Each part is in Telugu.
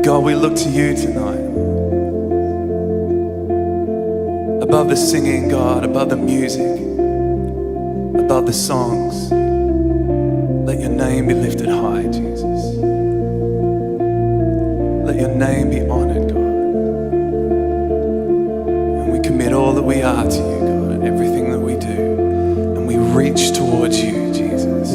God, we look to you tonight. Above the singing, God, above the music, above the songs, let your name be lifted high, Jesus. Let your name be honored, God. And we commit all that we are to you, God, and everything that we do. And we reach towards you, Jesus.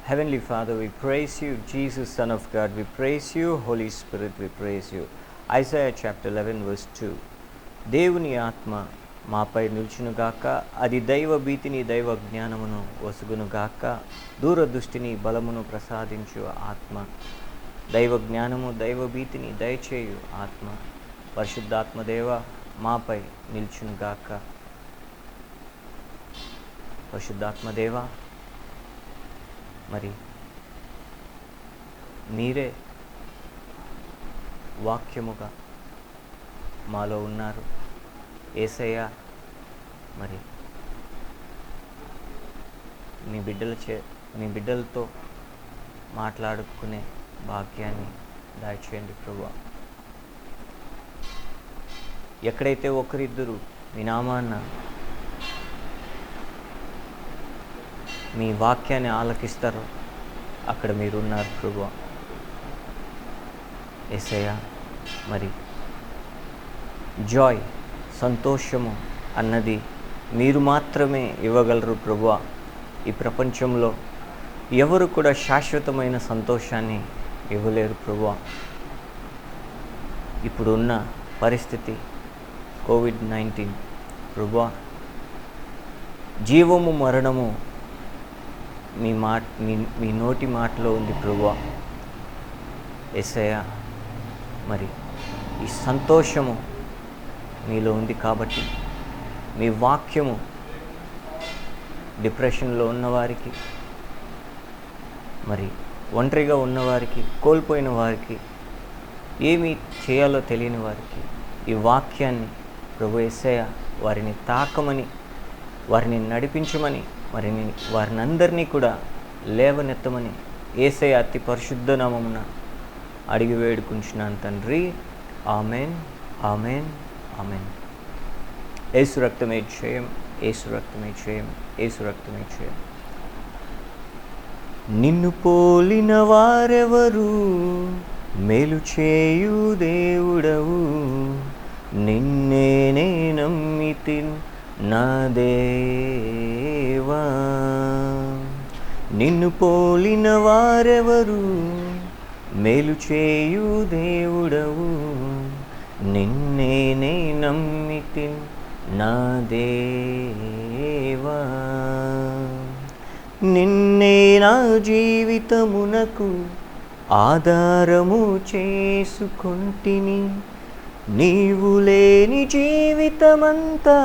Heavenly Father, we praise you. Jesus, Son of God, we praise you. Holy Spirit, we praise you. Isaiah chapter 11 verse 2. దేవుని ఆత్మ మాపై నిలుచునుగాక, అది దైవ భీతిని దైవ జ్ఞానమును వసుగునుగాక, దూరదృష్టిని బలమును ప్రసాదించు ఆత్మ, దైవ జ్ఞానము దైవ భీతిని దయచేయు ఆత్మ, పరిశుద్ధాత్మదేవ మాపై నిలుచునుగాక. పరిశుద్ధాత్మదేవ, మరి మీరే వాక్యముగా మాలో ఉన్నారు. యేసయ్య, మరి మీ బిడ్డలతో మాట్లాడుకునే భాగ్యాన్ని దయచేయండి ప్రభువా. ఎక్కడైతే ఒకరిద్దరు మీ నామాన్న మీ వాక్యాన్ని ఆలకిస్తారో అక్కడ మీరున్నారు ప్రభువా. యేసయ్య, మరి జాయ్, సంతోషము అన్నది మీరు మాత్రమే ఇవ్వగలరు ప్రభువా. ఈ ప్రపంచంలో ఎవరు కూడా శాశ్వతమైన సంతోషాన్ని ఇవ్వలేరు ప్రభువా. ఇప్పుడున్న పరిస్థితి కోవిడ్-19 ప్రభువా, జీవము మరణము మీ నోటి మాటలో ఉంది ప్రభువా. యేసయ్య, మరి ఈ సంతోషము మీలో ఉంది కాబట్టి మీ వాక్యము డిప్రెషన్లో ఉన్నవారికి, మరి ఒంటరిగా ఉన్నవారికి, కోల్పోయిన వారికి, ఏమి చేయాలో తెలియని వారికి ఈ వాక్యాన్ని ప్రభు యేసయ్య వారిని తాకమని, వారిని నడిపించమని, వారిని అందరినీ కూడా లేవనెత్తమని యేసయ్య అతి పరిశుద్ధ నామమున అడిగి వేడుకుంటున్నాను తండ్రి. Amen, amen, amen. యేసు రక్తమే జయం, యేసు రక్తమే జయం, యేసు రక్తమే జయం. నిన్ను పోలిన వారెవరు, మేలు చేయు దేవుడవు, నిన్నే నమ్మితిన్ నా దేవా. నిన్ను పోలిన వారెవరు, మేలు చేయు దేవుడవు, నిన్నే నమ్మితిన్ నా దేవా. నిన్నే నా జీవితమునకు ఆధారము చేసుకొంటిని, నీవు లేని జీవితమంతా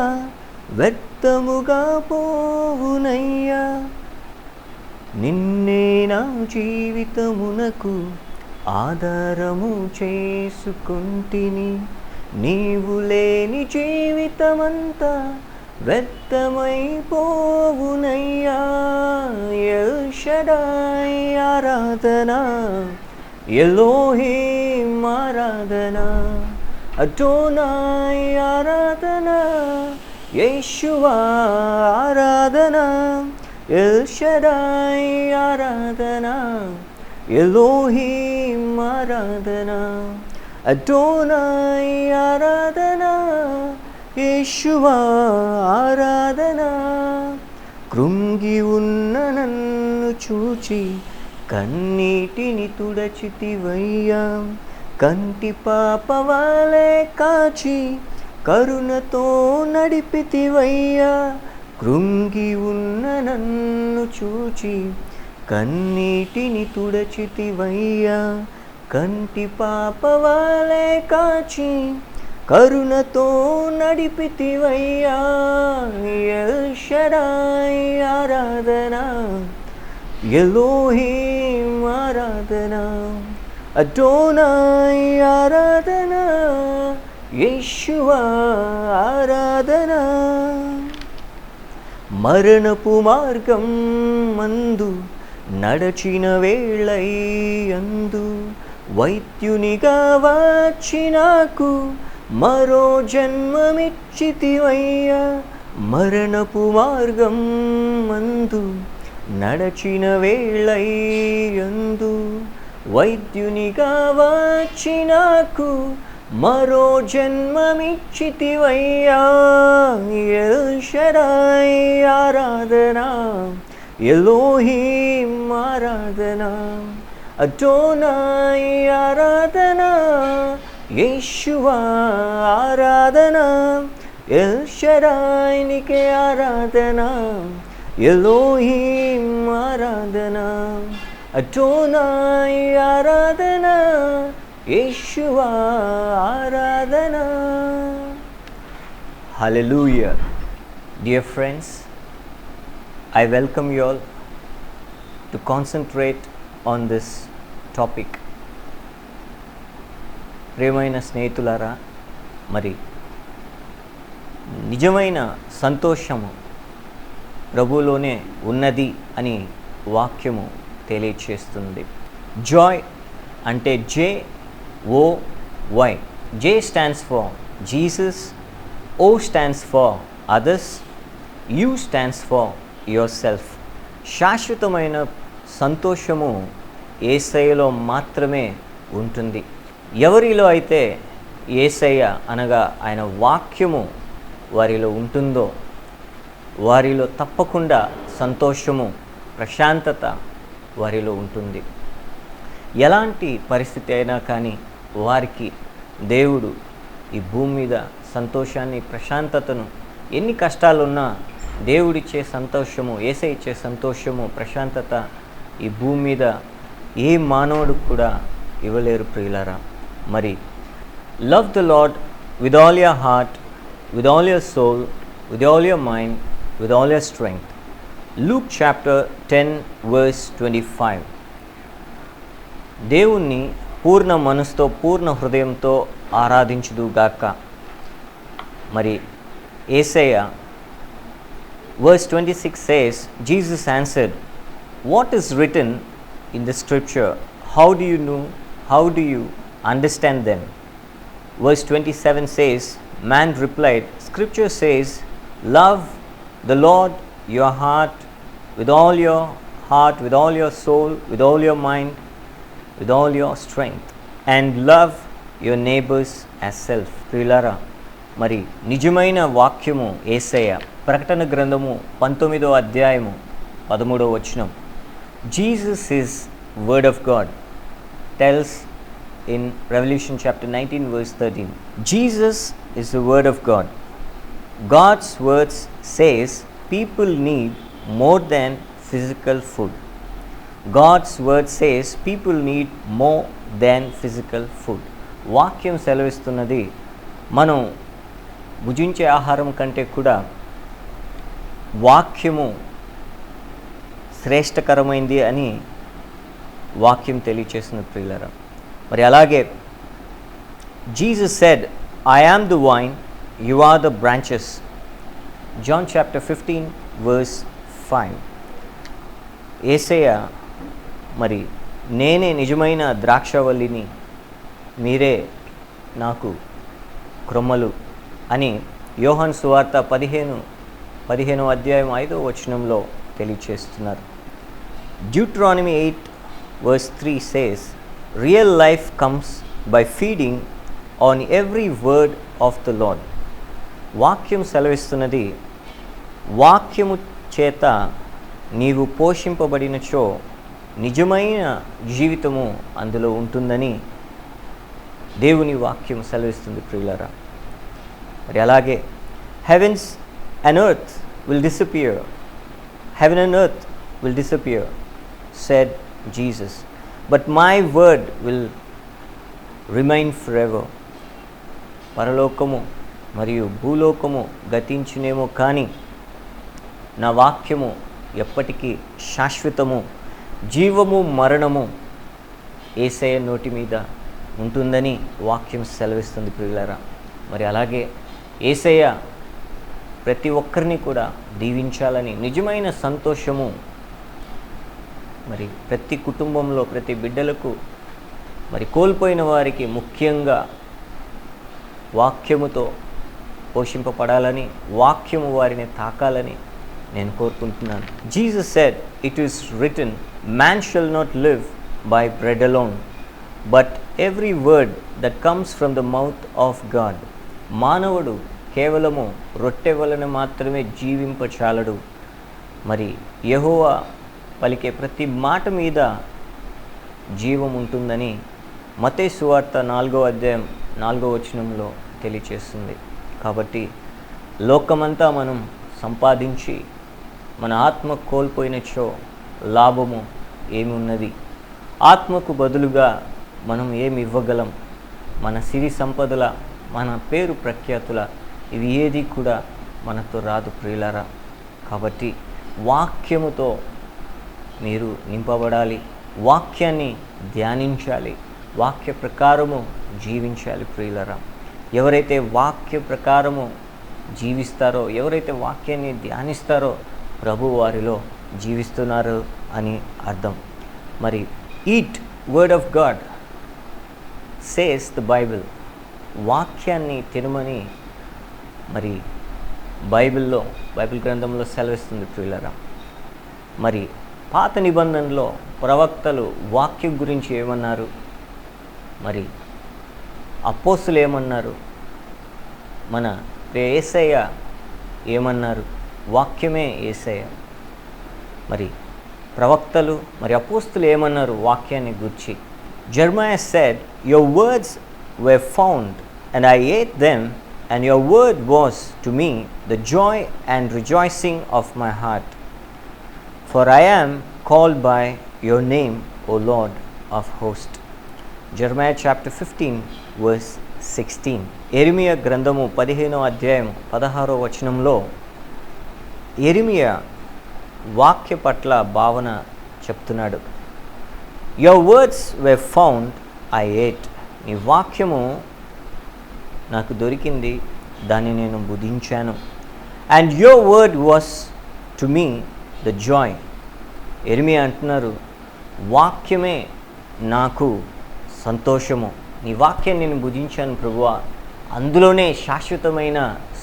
వ్యర్థముగా పోవునయ్యా. నిన్నే నా జీవితమునకు ఆధారము చేసుకొంటిని, నీవు లేని జీవితమంతా వ్యర్థమైపోవునయ్యా. ఎల్ షడాయ్ ఆరాధన, ఎలోహీం ఆరాధన, అడోనాయ్ ఆరాధన, యేషువా ఆరాధన, ఎల్ షడాయ్ ఆరాధన, ఎలోహీం ఆరాధన. అడోనాయ్ ఆరాధన, యేషువా ఆరాధన. కృంగి ఉన్న నన్ను చూచి కన్నీటిని తుడచితివయ్యా, కంటి పాపవాలే కాచి కరుణతో నడిపితివయ్యా. కృంగి ఉన్న నన్ను చూచి కన్నీటిని తుడచితివయ్యా, కంటి పాపవాలే కాచి కరుణతో నడిపితివయ్యా. ఎల్ షడాయ్ ఆరాధన, ఎలోహీం ఆరాధన, అడోనాయ్ ఆరాధన, యేషువా ఆరాధన. మరణపు మార్గం మందు నడచిన వేళయందు వైద్యునిగా వచ్చి నాకు మరో జన్మమిచ్చితివయ్యా. మరణపు మార్గం మందు నడచిన వేళయందు వైద్యునిగా వచ్చి నాకు మరో జన్మమిచ్చితివయ్యా. ఎల్ షడాయ్ ఆరాధన, ఎలోహీం ఆరాధన, అడోనాయ్ ఆరాధన, యేషువా ఆరాధన, ఎల్ షడాయ్ నీకే ఆరాధన, ఎలోహీం ఆరాధన, అడోనాయ్ ఆరాధన, యేషువా ఆరాధన. Hallelujah. Dear friends, I welcome you all to concentrate on this topic. ప్రియమైన స్నేహితులారా, మరి నిజమైన సంతోషము ప్రభువులోనే ఉన్నది అని వాక్యము తెలియచేస్తుంది. జాయ్ అంటే JOY. J stands for Jesus, O stands for others, U stands for yourself. శాశ్వతమైన సంతోషము యేసయ్యలో మాత్రమే ఉంటుంది. ఎవరిలో అయితే యేసయ్య అనగా ఆయన వాక్యము వారిలో ఉంటుందో వారిలో తప్పకుండా సంతోషము, ప్రశాంతత వారిలో ఉంటుంది. ఎలాంటి పరిస్థితి అయినా కానీ వారికి దేవుడు ఈ భూమి మీద సంతోషాన్ని, ప్రశాంతతను, ఎన్ని కష్టాలున్నా దేవుడిచ్చే సంతోషము, యేసయ్య ఇచ్చే సంతోషము, ప్రశాంతత ఈ భూమి మీద ఏ మానవుడు కూడా ఇవ్వలేరు ప్రియులారా. మరి love the Lord with all your heart, with all your soul, with all your mind, with all your strength. Luke chapter 10 verse 25. దేవుణ్ణి పూర్ణ మనసుతో, పూర్ణ హృదయంతో ఆరాధించుదుగాక. మరి యేసయ్య verse 26 says, Jesus answered, what is written in the scripture? How do you know? How do you understand them? Verse 27 says, man replied, scripture says, love the Lord your heart with all your heart, with all your soul, with all your mind, with all your strength, and love your neighbors as self. ప్రియులారా, మరి నిజమైన వాక్యము యేసయ్య. ప్రకటన గ్రంథము 19వ అధ్యాయము 13వ వచనం. Jesus is word of God tells in Revelation chapter 19 verse 13. Jesus is the word of God. God's words says people need more than physical food. God's word says people need more than physical food. వాక్యం సెలవిస్తున్నది మనం భుజించే ఆహారం కంటే కూడా వాక్యము శ్రేష్టకరమైంది అని వాక్యం తెలియచేసిన ప్రియులారా. మరి అలాగే Jesus said, I am the vine, you are the branches. John chapter 15 verse 5. యేసయ్య మరి నేనే నిజమైన ద్రాక్షవల్లిని, మీరే నాకు క్రొమ్మలు అని యోహాను సువార్త 15వ అధ్యాయం 5వ వచనంలో తెలియచేస్తున్నారు. Deuteronomy 8 verse 3 says, real life comes by feeding on every word of the Lord. వాక్యం సెలవిస్తున్నది, వాక్యము చేత నీవు పోషింపబడినచో నిజమైన జీవితము అందులో ఉంటుందని దేవుని వాక్యం సెలవిస్తుంది ప్రియులారా. మరి అలాగే heavens and earth will disappear, heaven and earth will disappear, said Jesus, but my word will remain forever. పరలోకము మరియు భూలోకము గతించునేమో కానీ నా వాక్యము ఎప్పటికీ శాశ్వతము, జీవము మరణము యేసయ్య నోటి మీద ఉంటుందని వాక్యం సెలవిస్తుంది ప్రియులారా. మరి అలాగే యేసయ్య ప్రతి ఒక్కరిని కూడా దీవించాలని, నిజమైన సంతోషము మరి ప్రతి కుటుంబంలో ప్రతి బిడ్డలకు, మరి కోల్పోయిన వారికి ముఖ్యంగా వాక్యముతో పోషింపబడాలని, వాక్యము వారిని తాకాలని నేను కోరుకుంటున్నాను. Jesus said, it is return, man shall not live by bread alone but every word that comes from the mouth of God. మానవుడు కేవలము రొట్టె వలన మాత్రమే జీవింపచాలడు, మరి యెహోవా పలికే ప్రతి మాట మీద జీవం ఉంటుందని మత్తయి సువార్త 4వ అధ్యాయం 4వ వచనంలో తెలియచేస్తుంది. కాబట్టి లోకమంతా మనం సంపాదించి మన ఆత్మ కోల్పోయినచో లాభము ఏమి ఉన్నది? ఆత్మకు బదులుగా మనం ఏమి ఇవ్వగలం? మన సిరి సంపదల, మన పేరు ప్రఖ్యాతుల, ఇవి ఏది కూడా మనతో రాదు ప్రియులారా. కాబట్టి వాక్యముతో మీరు నింపబడాలి, వాక్యాన్ని ధ్యానించాలి, వాక్య ప్రకారము జీవించాలి ప్రియులారా. ఎవరైతే వాక్య ప్రకారము జీవిస్తారో, ఎవరైతే వాక్యాన్ని ధ్యానిస్తారో ప్రభు వారిలో జీవిస్తున్నారు అని అర్థం. మరి eat word of God says the Bible. వాక్యాన్ని తినమని మరి బైబిల్ గ్రంథంలో సెలవిస్తుంది ప్రియులారా. మరి పాత నిబంధనలో ప్రవక్తలు వాక్యం గురించి ఏమన్నారు? మరి అపోస్తులు ఏమన్నారు? మన యేసయ్య ఏమన్నారు? వాక్యమే యేసయ్య. మరి ప్రవక్తలు మరి అపోస్తులు ఏమన్నారు వాక్యాన్ని గురించి? Jeremiah said, your words were found and I ate them, and your word was to me the joy and rejoicing of my heart. For I am called by your name, O Lord of hosts. Jeremiah chapter 15 verse 16. యెరెమీయా గ్రంథము 15వ అధ్యాయం 16వ వచనంలో యెరెమీయా వాక్య పట్ల భావన చెప్తున్నాడు. Your words were found, I ate. నీ వాక్యము నాకు దొరికింది, దాన్ని నేను భుజించాను. And your word was to me the joy. యెరెమీయా అంటున్నారు, వాక్యమే నాకు సంతోషము. నీ వాక్యాన్ని నేను భుజించాను ప్రభువా, అందులోనే శాశ్వతమైన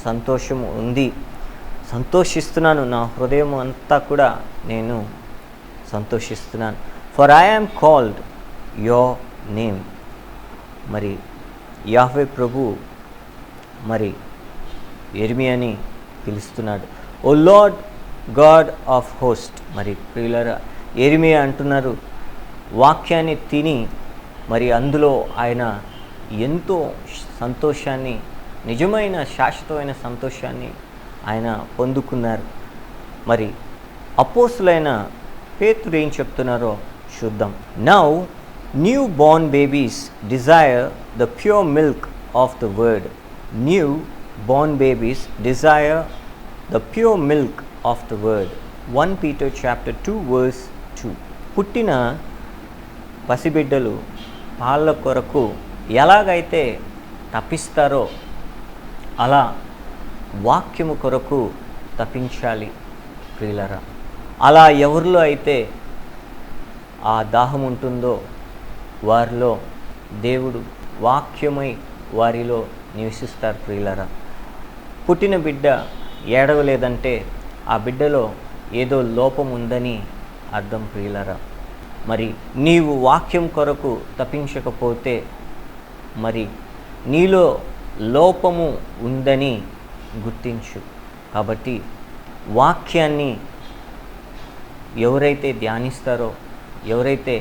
సంతోషము ఉంది. సంతోషిస్తున్నాను, నా హృదయం అంతా కూడా నేను సంతోషిస్తున్నాను. For I am called your name. మరి యాహ్వే ప్రభు మరి యెరెమీయాని పిలుస్తున్నాడు, ఓ లార్డ్ గాడ్ ఆఫ్ హోస్ట్. మరి ప్రియులారా, యెరెమీయా అంటున్నారు, వాక్యాన్ని తిని మరి అందులో ఆయన ఎంతో సంతోషాన్ని, నిజమైన శాశ్వతమైన సంతోషాన్ని ఆయన పొందుకున్నారు. మరి అపోస్తులైన పేతురు ఏం చెప్తున్నారో చూద్దాం. Now new Born babies Dzire the pure milk of the word. New Born babies Dzire the pure milk of the word. 1 Peter chapter 2 verse 2. పుట్టిన పసిబిడ్డలు పాల కొరకు ఎలాగైతే తపిస్తారో అలా వాక్యము కొరకు తపించాలి ప్రియులారా. అలా ఎవరిలో అయితే ఆ దాహం ఉంటుందో వారిలో దేవుడు వాక్యమై వారిలో నివసిస్తారు ప్రియులారా. పుట్టిన బిడ్డ ఏడవలేదంటే ఆ బిడ్డలో ఏదో లోపం ఉందని అర్థం ప్రియులారా. మరి నీవు వాక్యం కొరకు తప్పించకపోతే మరి నీలో లోపము ఉందని గుర్తించు. కాబట్టి వాక్యాన్ని ఎవరైతే ధ్యానిస్తారో, ఎవరైతే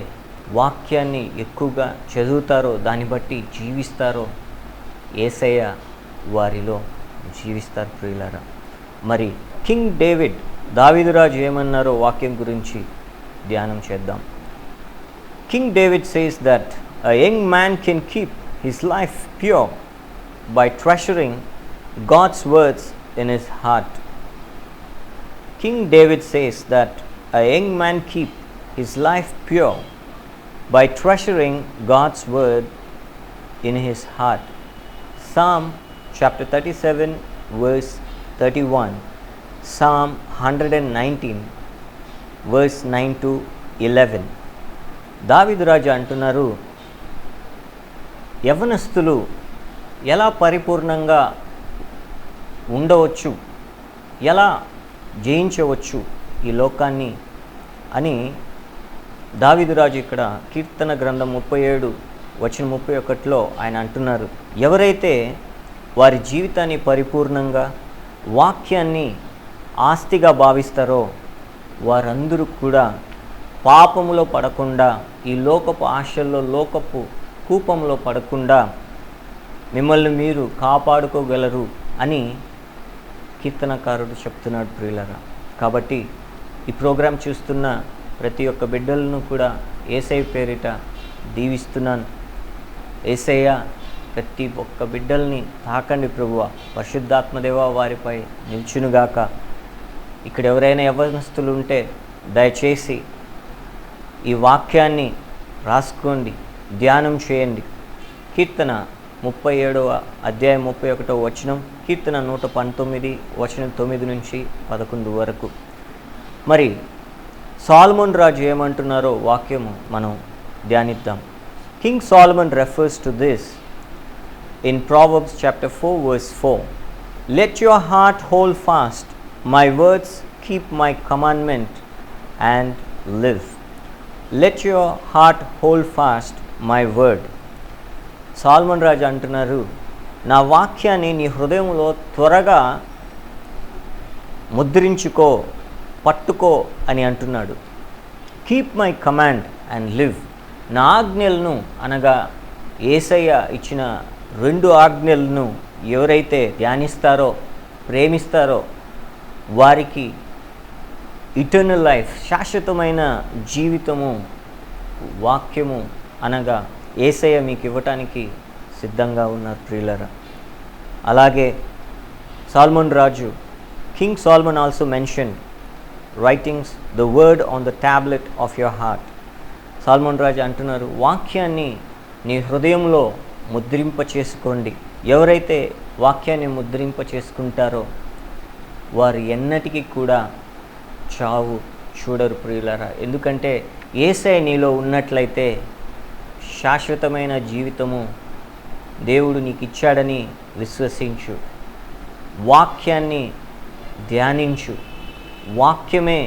వాక్యాన్ని ఎక్కువగా చదువుతారో, దాన్ని బట్టి జీవిస్తారో యేసయ్య వారిలో జీవిస్తారు ప్రియులారా. మరి కింగ్ డేవిడ్, దావీదురాజు ఏమన్నారో వాక్యం గురించి ధ్యానం చేద్దాం. King David says that a young man can keep his life pure by treasuring God's words in his heart. King David says that a young man keep his life pure by treasuring God's word in his heart. Psalm chapter 37 verse 31, Psalm 119 verse 9 to 11. దావీదు రాజు అంటున్నారు, యవనస్తులు ఎలా పరిపూర్ణంగా ఉండవచ్చు, ఎలా జయించవచ్చు ఈ లోకాన్ని అని దావీదు రాజు ఇక్కడ కీర్తన గ్రంథం 37 వచనం 31లో ఆయన అంటున్నారు. ఎవరైతే వారి జీవితాన్ని పరిపూర్ణంగా వాక్యాన్ని ఆస్తిగా భావిస్తారో వారందరూ కూడా పాపములో పడకుండా, ఈ లోకపు ఆశల్లో, లోకపు కూపంలో పడకుండా మిమ్మల్ని మీరు కాపాడుకోగలరు అని కీర్తనకారుడు చెప్తున్నాడు ప్రియులారా. కాబట్టి ఈ ప్రోగ్రాం చూస్తున్న ప్రతి ఒక్క బిడ్డలను కూడా యేసయ్య పేరిట దీవిస్తున్నాను. యేసయ్య ప్రతి ఒక్క బిడ్డల్ని తాకండి ప్రభువా, పరిశుద్ధాత్మదేవ వారిపై నిల్చునుగాక. ఇక్కడ ఎవరైనా యవనస్తులు ఉంటే దయచేసి ఈ వాక్యాన్ని రాసుకోండి, ధ్యానం చేయండి. కీర్తన 37వ అధ్యాయం 31వ వచనం, కీర్తన 119 వచనం 9 నుంచి 11 వరకు. మరి సాల్మన్ రాజు ఏమంటున్నారో వాక్యము మనం ధ్యానిద్దాం. King Solomon refers to this in Proverbs chapter 4 verse 4. Let your heart hold fast my words, keep my commandment and live. Let your heart hold fast my word. Solomon రాజు అంటున్నారు, నా వాక్యాన్ని నీ హృదయంలో త్వరగా ముద్రించుకో, పట్టుకో అని అంటున్నాడు. Keep my command and live. నా ఆజ్ఞలను అనగా యేసయ్య ఇచ్చిన 2 ఆజ్ఞలను ఎవరైతే ధ్యానిస్తారో, ప్రేమిస్తారో వారికి ఇటర్నల్ లైఫ్, శాశ్వతమైన జీవితము వాక్యము అనగా యేసయ్య మీకు ఇవ్వటానికి సిద్ధంగా ఉన్నారు ప్రియులారా. అలాగే సాల్మన్ రాజు, king Solomon also mention writings the word on the tablet of your heart. Solomon రాజు అంటున్నారు, వాక్యాన్ని నీ హృదయంలో ముద్రింప చేసుకోండి. ఎవరైతే వాక్యాన్ని ముద్రింప చేసుకుంటారో వారు ఎన్నటికీ కూడా చావు చూడరు ప్రియులారా. ఎందుకంటే యేసయ్య నీలో ఉన్నట్లయితే శాశ్వతమైన జీవితము దేవుడు నీకు ఇచ్చాడని విశ్వసించు. వాక్యాన్ని ధ్యానించు. వాక్యమే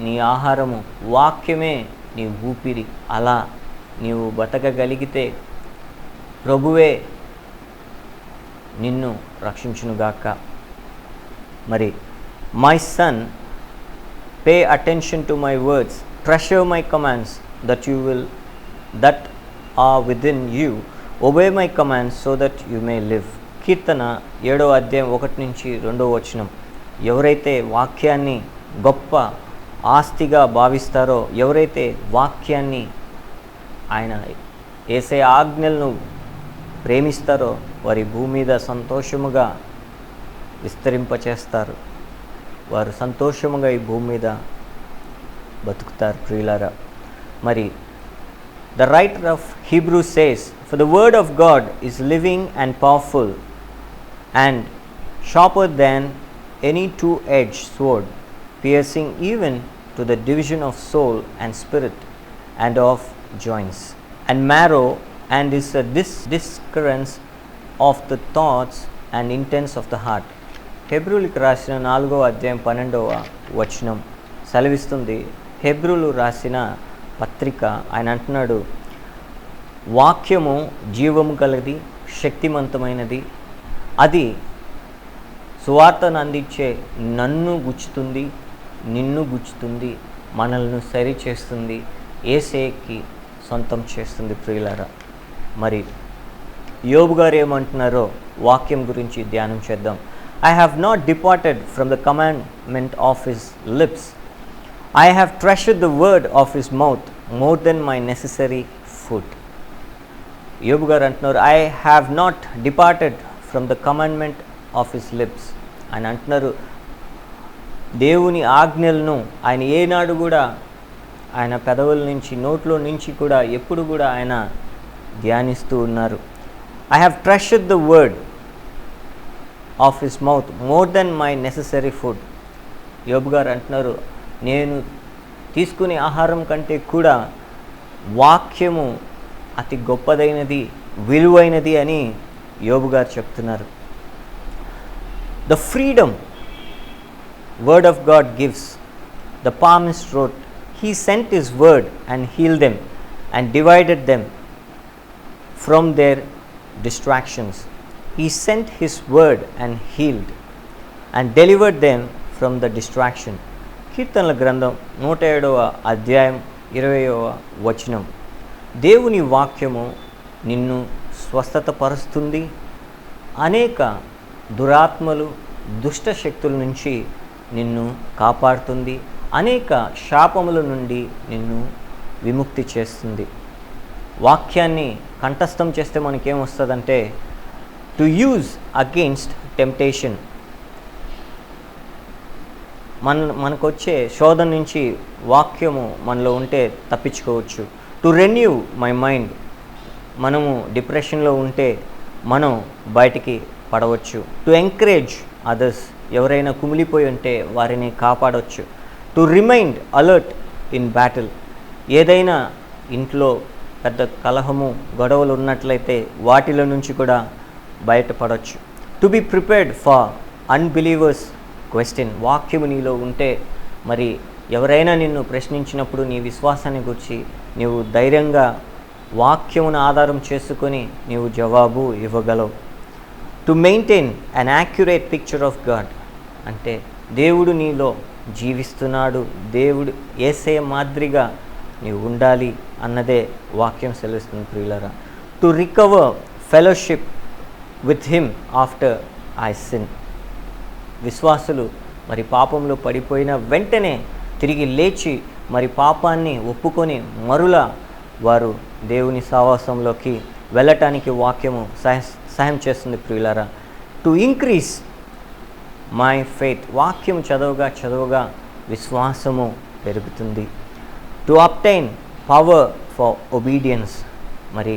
నీ ఆహారము, వాక్యమే నీ ఊపిరి. అలా నీవు బతకగలిగితే ప్రభువే నిన్ను రక్షించునుగాక. మరి my son, pay attention to my words, treasure my commands that are within you, obey my commands so that you may live. కీర్తన 7వ అధ్యాయం 1 నుంచి 2వ వచనం. ఎవరైతే వాక్యాన్ని గొప్ప ఆస్తిగా భావిస్తారో, ఎవరైతే వాక్యాన్ని ఆయన యేసయ్య ఆజ్ఞలను ప్రేమిస్తారో వారి భూమి మీద సంతోషముగా విస్తరింపచేస్తారు. వారు సంతోషముగా ఈ భూమి మీద బతుకుతారు ప్రియులారా. మరి the writer of Hebrews says, for the word of God is living and powerful and sharper than any two-edged sword, piercing even to the division of soul and spirit and of joints and marrow, and is a discernes of the thoughts and intents of the heart. హెబ్రూలకు రాసిన 4వ అధ్యాయం 12వ వచనం సెలవిస్తుంది. హెబ్రూలు రాసిన పత్రిక ఆయన అంటున్నాడు, వాక్యము జీవము గలది, శక్తివంతమైనది, అది సువార్తను అందించే నన్ను గుచ్చుతుంది, నిన్ను గుచ్చుతుంది, మనల్ని సరి చేస్తుంది, యేసేకి సొంతం చేస్తుంది. ప్రియులారా, మరి యోబు గారు ఏమంటున్నారో వాక్యం గురించి ధ్యానం చేద్దాం. I have not departed from the commandment of his lips. I have treasured the word of his mouth more than my necessary food. యోబు గారు అంటున్నారు, I have not departed from the commandment of his lips. ఆయన అంటున్నారు, దేవుని ఆజ్ఞలను ఆయన ఏనాడు కూడా ఆయన పెదవుల నుంచి, నోట్లో నుంచి కూడా ఎప్పుడు కూడా ఆయన ధ్యానిస్తూ ఉన్నారు. I have treasured the word of his mouth more than my necessary food. యోబు గారు అంటున్నారు, నేను తీసుకునే ఆహారం కంటే కూడా వాక్యము అతి గొప్పదైనది, విలువైనది అని యోబు గారు చెప్తున్నారు. The freedom word of God gives. The psalmist wrote, he sent his word and healed them and divided them from their distractions. He sent his word and healed and delivered them from the distraction. కీర్తనల గ్రంథం 107వ అధ్యాయం 20వ వచనం. దేవుని వాక్యము నిన్ను స్వస్థత పరుస్తుంది, అనేక దురాత్మలు, దుష్ట శక్తుల నుంచి నిన్ను కాపాడుతుంది, అనేక శాపముల నుండి నిన్ను విముక్తి చేస్తుంది. వాక్యాన్ని కంఠస్థం చేస్తే మనకేమొస్తుందంటే, టు యూజ్ అగెయిన్స్ట్ టెంప్టేషన్. మనకొచ్చే శోధన నుంచి వాక్యము మనలో ఉంటే తప్పించుకోవచ్చు. To renew my mind. మనము డిప్రెషన్లో ఉంటే మనం బయటికి పడవచ్చు. To encourage others. ఎవరైనా కుమిలిపోయి ఉంటే వారిని కాపాడవచ్చు. To remind alert in battle. ఏదైనా ఇంట్లో పెద్ద కలహము, గొడవలు ఉన్నట్లయితే వాటిలో నుంచి కూడా బయటపడవచ్చు. To be prepared for unbelievers question. వాక్యము నీలో ఉంటే మరి ఎవరైనా నిన్ను ప్రశ్నించినప్పుడు నీ విశ్వాసాన్ని గురించి నీవు ధైర్యంగా వాక్యమును ఆధారం చేసుకొని నీవు జవాబు ఇవ్వగలవు. To maintain an accurate picture of God. అంటే దేవుడు నీలో జీవిస్తున్నాడు, దేవుడు యేసయ్య మాదిరిగా నీవు ఉండాలి అన్నదే వాక్యం సెలవిస్తుంది. ప్రియులారా, to recover fellowship with him after I sin. విశ్వాసులు మరి పాపంలో పడిపోయిన వెంటనే తిరిగి లేచి మరి పాపాన్ని ఒప్పుకొని మరుల వారు దేవుని సావాసంలోకి వెళ్ళటానికి వాక్యము సహాయం చేస్తుంది. ప్రియులారా, టు ఇంక్రీజ్ మై ఫెయిత్. వాక్యం చదవగా విశ్వాసము పెరుగుతుంది. To obtain power for obedience. మరి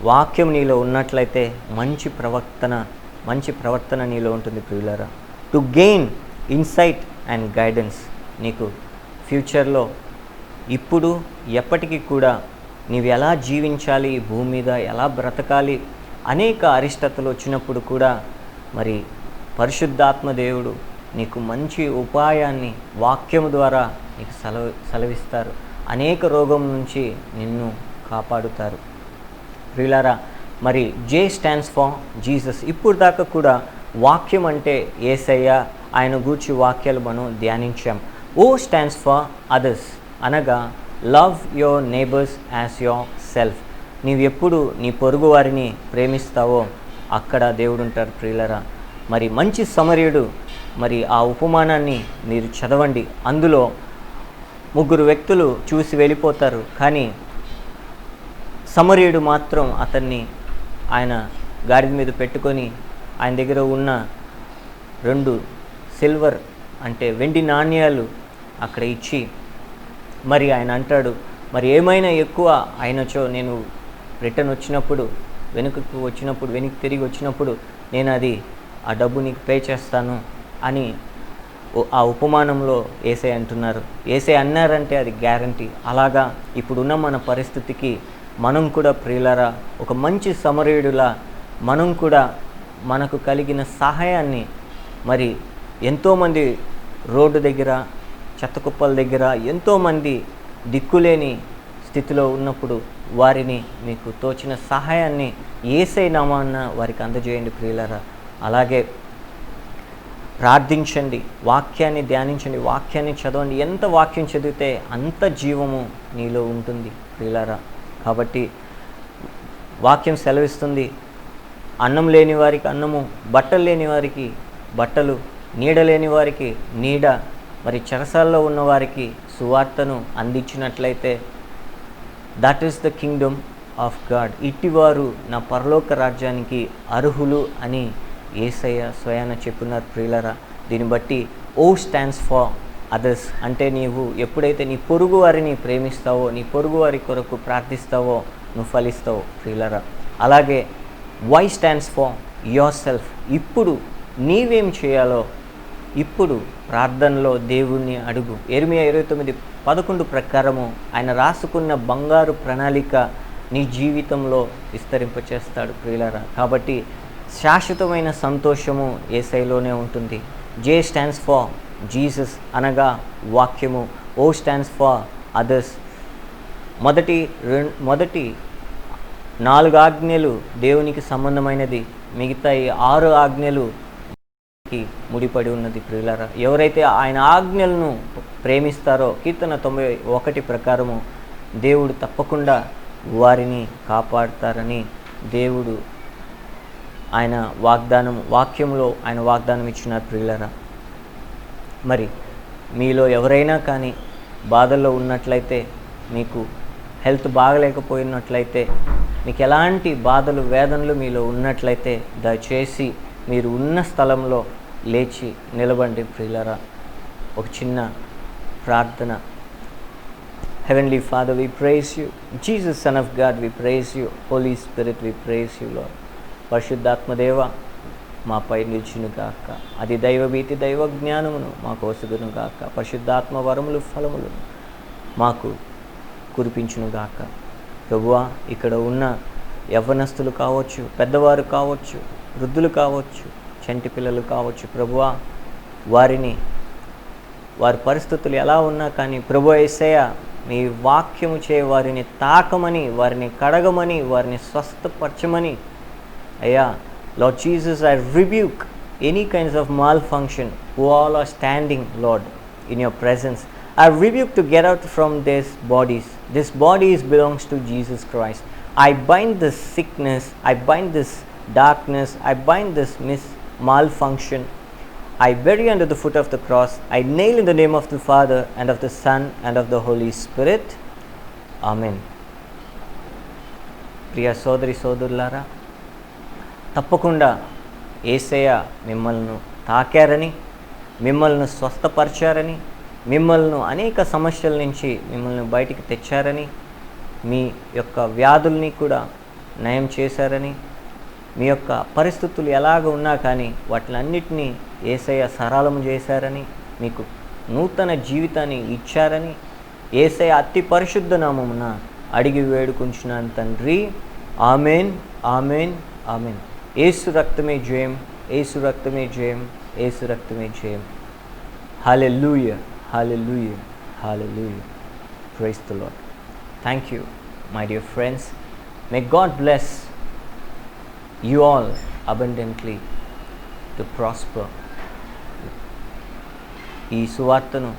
వాక్యం నీలో ఉన్నట్లయితే మంచి ప్రవర్తన నీలో ఉంటుంది. ప్రియులారా, to gain insight and guidance. నీకు ఫ్యూచర్లో ఇప్పుడు ఎప్పటికీ కూడా నీవు ఎలా జీవించాలి, ఈ భూమి మీద ఎలా బ్రతకాలి, అనేక అరిష్టతలు వచ్చినప్పుడు కూడా మరి పరిశుద్ధాత్మ దేవుడు నీకు మంచి ఉపాయాన్ని వాక్యము ద్వారా నీకు సెలవిస్తారు. అనేక రోగం నుంచి నిన్ను కాపాడుతారు. ప్రియులారా, మరి జే స్టాండ్స్ ఫర్ జీసస్. ఇప్పుడు దాకా కూడా వాక్యం అంటే యేసయ్య, ఆయన గూర్చి వాక్యాలు మనం ధ్యానించాం. ఓ స్టాండ్స్ ఫర్ అదర్స్, అనగా love your neighbours as your self. నీవు ఎప్పుడు నీ పొరుగు వారిని ప్రేమిస్తావో అక్కడ దేవుడు ఉంటారు. ప్రియులరా, మరి మంచి సమరయుడు, మరి ఆ ఉపమానాన్ని మీరు చదవండి. అందులో 3 వ్యక్తులు చూసి వెళ్ళిపోతారు, కానీ సమరయుడు మాత్రం అతన్ని ఆయన గాడిద మీద పెట్టుకొని ఆయన దగ్గర ఉన్న 2 సిల్వర్ అంటే వెండి నాణ్యాలు అక్కడ ఇచ్చి మరి ఆయన అంటాడు, మరి ఏమైనా ఎక్కువ అయినచో నేను రిటర్న్ వచ్చినప్పుడు, వెనుక తిరిగి వచ్చినప్పుడు నేను ఆ డబ్బు నీకు పే చేస్తాను అని ఆ ఉపమానంలో యేసయ్య అంటున్నారు. యేసయ్య అన్నారంటే అది గ్యారంటీ. అలాగా ఇప్పుడున్న మన పరిస్థితికి మనం కూడా ప్రియులారా ఒక మంచి సమరయుడులా మనం కూడా మనకు కలిగిన సహాయాన్ని మరి ఎంతోమంది రోడ్డు దగ్గర, చెత్త కుప్పల దగ్గర ఎంతోమంది దిక్కులేని స్థితిలో ఉన్నప్పుడు వారిని మీకు తోచిన సహాయాన్ని యేసయ్య నామాన వారికి అందజేయండి ప్రియులారా. అలాగే ప్రార్థించండి, వాక్యాన్ని ధ్యానించండి, వాక్యాన్ని చదవండి. ఎంత వాక్యం చదివితే అంత జీవము నీలో ఉంటుంది ప్రియులారా. కాబట్టి వాక్యం సెలవిస్తుంది, అన్నం లేని వారికి అన్నము, బట్టలు లేని వారికి బట్టలు, నీడ లేని వారికి నీడ, మరి చెరసాల్లో ఉన్నవారికి సువార్తను అందించినట్లయితే that is the kingdom of God. ఇట్టివారు నా పరలోక రాజ్యానికి అర్హులు అని యేసయ్య స్వయాన చెప్పున్నారు ప్రియులారా. దీన్ని బట్టి ఓ స్టాండ్స్ ఫర్ అదర్స్ అంటే నీవు ఎప్పుడైతే నీ పొరుగు వారిని ప్రేమిస్తావో, నీ పొరుగు వారి కొరకు ప్రార్థిస్తావో నువ్వు ఫలిస్తావు ప్రియులారా. అలాగే Y stands for your self. ఇప్పుడు నీవేం చేయాలో ఇప్పుడు ప్రార్థనలో దేవుణ్ణి అడుగు. యెర్మీయా 29:11 ప్రకారము ఆయన రాసుకున్న బంగారు ప్రణాళిక నీ జీవితంలో విస్తరింపచేస్తాడు ప్రియులారా. కాబట్టి శాశ్వతమైన సంతోషము యేసయ్యలోనే ఉంటుంది. జే స్టాండ్స్ ఫర్ జీసస్ అనగా వాక్యము, ఓ స్టాండ్స్ ఫర్ అదర్స్. మొదటి 4 ఆజ్ఞలు దేవునికి సంబంధమైనది, మిగతా 6 ఆజ్ఞలు ముడిపడి ఉన్నది ప్రియులారా. ఎవరైతే ఆయన ఆజ్ఞలను ప్రేమిస్తారో కీర్తన 91 ప్రకారము దేవుడు తప్పకుండా వారిని కాపాడుతారని దేవుడు ఆయన వాక్యంలో ఆయన వాగ్దానం ఇచ్చినారు ప్రియులారా. మరి మీలో ఎవరైనా కానీ బాధల్లో ఉన్నట్లయితే, మీకు హెల్త్ బాగలేకపోయినట్లయితే, మీకు ఎలాంటి బాధలు వేదనలు మీలో ఉన్నట్లయితే దయచేసి మీరు ఉన్న స్థలంలో లేచి నిలబండి ప్రియులారా. ఒక చిన్న ప్రార్థన. Heavenly Father, we praise you. Jesus, Son of God, we praise you. Holy Spirit, we praise you, Lord. పరిశుద్ధాత్మదేవ మాపై నిలిచును గాక. అది దైవభీతి దైవ జ్ఞానమును మాకు వసుగును గాక. పరిశుద్ధాత్మ వరములు ఫలములను మాకు కురిపించును గాక. ప్రభువా, ఇక్కడ ఉన్న యవ్వనస్తులు కావచ్చు, పెద్దవారు కావచ్చు, వృద్ధులు కావచ్చు, చంటి పిల్లలు కావచ్చు, ప్రభువా వారి పరిస్థితులు ఎలా ఉన్నా కానీ ప్రభువా యేసయ్య మీ వాక్యము చే వారిని తాకమని, వారిని కడగమని, వారిని స్వస్థపరచమని అయ్యా. Lord Jesus, I rebuke any kinds of malfunction who all are standing, Lord, in your presence. I rebuke to get out from these bodies. This body belongs to Jesus Christ. I bind this sickness, I bind this darkness, I bind this malfunction. I bury under the foot of the cross. I nail in the name of the Father and of the Son and of the Holy Spirit. Amen. ప్రియ సోదరి సోదరులారా, తప్పకుండా యేసయ్య మిమ్మల్ని తాకారని, మిమ్మల్ని స్వస్థపరిచారని, మిమ్మల్ని అనేక సమస్యల నుంచి మిమ్మల్ని బయటికి తెచ్చారని, మీ యొక్క వ్యాధుల్ని కూడా నయం చేశారని, మీ యొక్క పరిస్థితులు ఎలాగ ఉన్నా కానీ వాటిలన్నిటినీ యేసయ్య సరళము చేశారని, మీకు నూతన జీవితాన్ని ఇచ్చారని యేసయ్య అతి పరిశుద్ధ నామమున అడిగి వేడుకుంటున్నాను తండ్రి. Amen, amen, amen. యేసు రక్తమే జయం, యేసు రక్తమే జయం, యేసు రక్తమే జయం. హల్లెలూయా, హల్లెలూయా, హల్లెలూయా. Praise the Lord. Thank you, my dear friends. May God bless you all abundantly to prosper. ఈ సువార్తను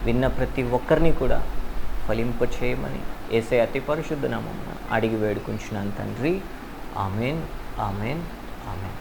విన్న ప్రతి ఒక్కరిని కూడా ఫలింపచేయమని యేసయ్య అతి పరిశుద్ధ నామమున అడిగి వేడుకుంటున్నాను తండ్రి. Amen, amen, amen.